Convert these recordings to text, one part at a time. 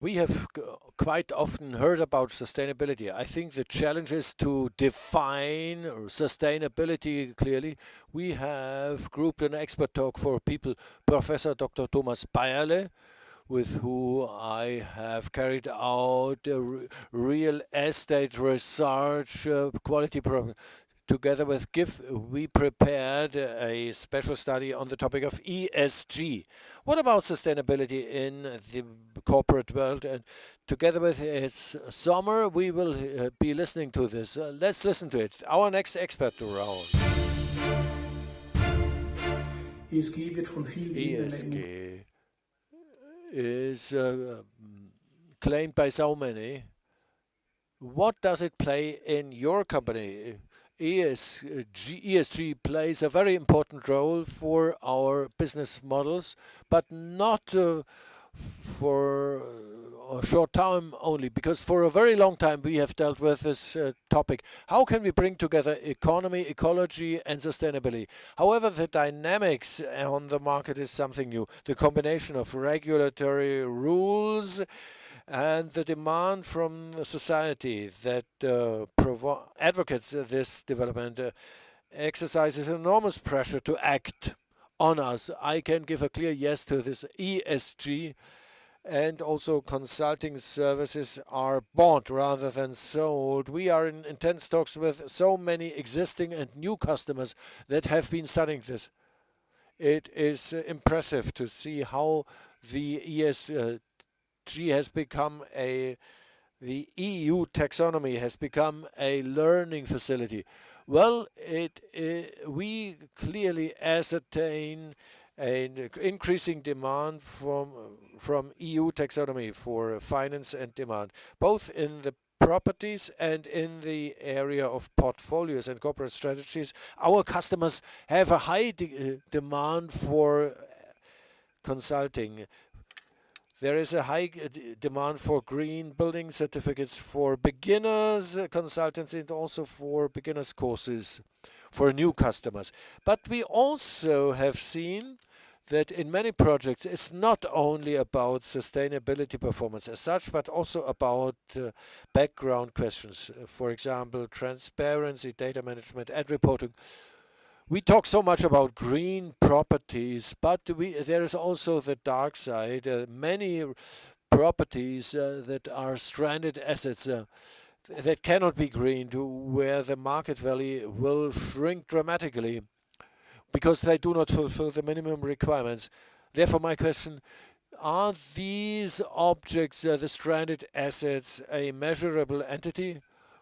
We have quite often heard about sustainability. I think the challenge is to define sustainability clearly. We have grouped an expert talk for people, Professor Dr. Thomas Bayerle, with who I have carried out real estate research quality program. Together with GIF, we prepared a special study on the topic of ESG. What about sustainability in the corporate world? And together with its Sommer, we will be listening to this. Let's listen to it. Our next expert round. ESG wird von vielen Ebenen in der Industrie. ESG is claimed by so many. What does it play in your company? ESG plays a very important role for our business models, but not for a short time only, because for a very long time we have dealt with this topic. How can we bring together economy, ecology, and sustainability? However, the dynamics on the market is something new. The combination of regulatory rules and the demand from society that advocates this development exercises enormous pressure to act on us. I can give a clear yes to this. ESG and also consulting services are bought rather than sold. We are in intense talks with so many existing and new customers that have been studying this. It is impressive to see how the ESG has become the EU taxonomy has become a learning facility. Well, we clearly ascertain an increasing demand from EU taxonomy for finance and demand, both in the properties and in the area of portfolios and corporate strategies. Our customers have a high demand for consulting. There is a high demand for green building certificates for beginners, consultants, and also for beginners courses for new customers. But we also have seen that in many projects it's not only about sustainability performance as such, but also about background questions. For example, transparency, data management, and reporting. We talk so much about green properties, but there is also the dark side. Many properties that are stranded assets that cannot be greened, where the market value will shrink dramatically because they do not fulfill the minimum requirements. Therefore, my question, are these objects, the stranded assets, a measurable entity?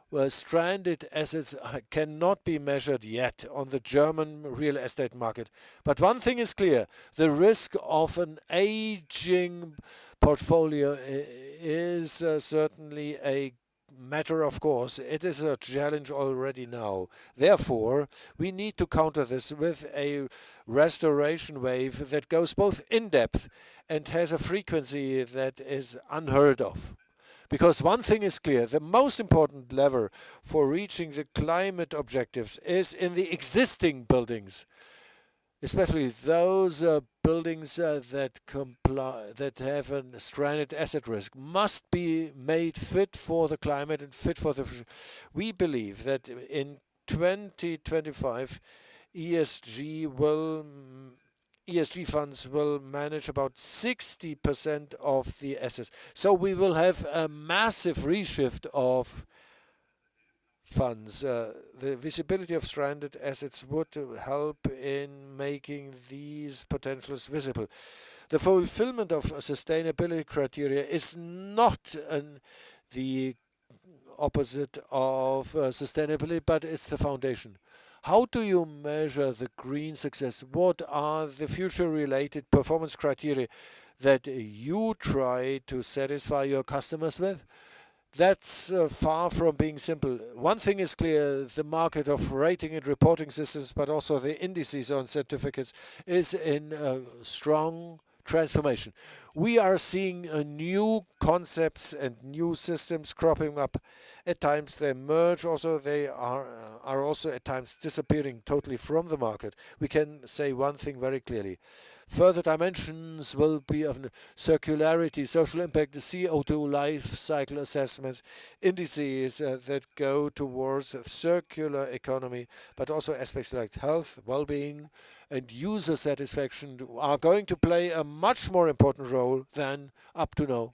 Well, stranded assets cannot be measured yet on the German real estate market. But one thing is clear, the risk of an aging portfolio is certainly a matter of course. It is a challenge already now. Therefore, we need to counter this with a restoration wave that goes both in depth and has a frequency that is unheard of. Because one thing is clear, the most important lever for reaching the climate objectives is in the existing buildings, especially those buildings that have a stranded asset risk must be made fit for the climate and fit for the future. We believe that in 2025 ESG funds will manage about 60% of the assets. So we will have a massive reshift of funds. The visibility of stranded assets would help in making these potentials visible. The fulfillment of sustainability criteria is not the opposite of sustainability, but it's the foundation. How do you measure the green success? What are the future-related performance criteria that you try to satisfy your customers with? That's far from being simple. One thing is clear, the market of rating and reporting systems, but also the indices on certificates, is in a strong transformation. We are seeing new concepts and new systems cropping up. At times they merge, also they are also at times disappearing totally from the market. We can say one thing very clearly. Further dimensions will be of circularity, social impact, the CO2 life cycle assessments, indices that go towards a circular economy, but also aspects like health, well-being, and user satisfaction are going to play a much more important role than up to now.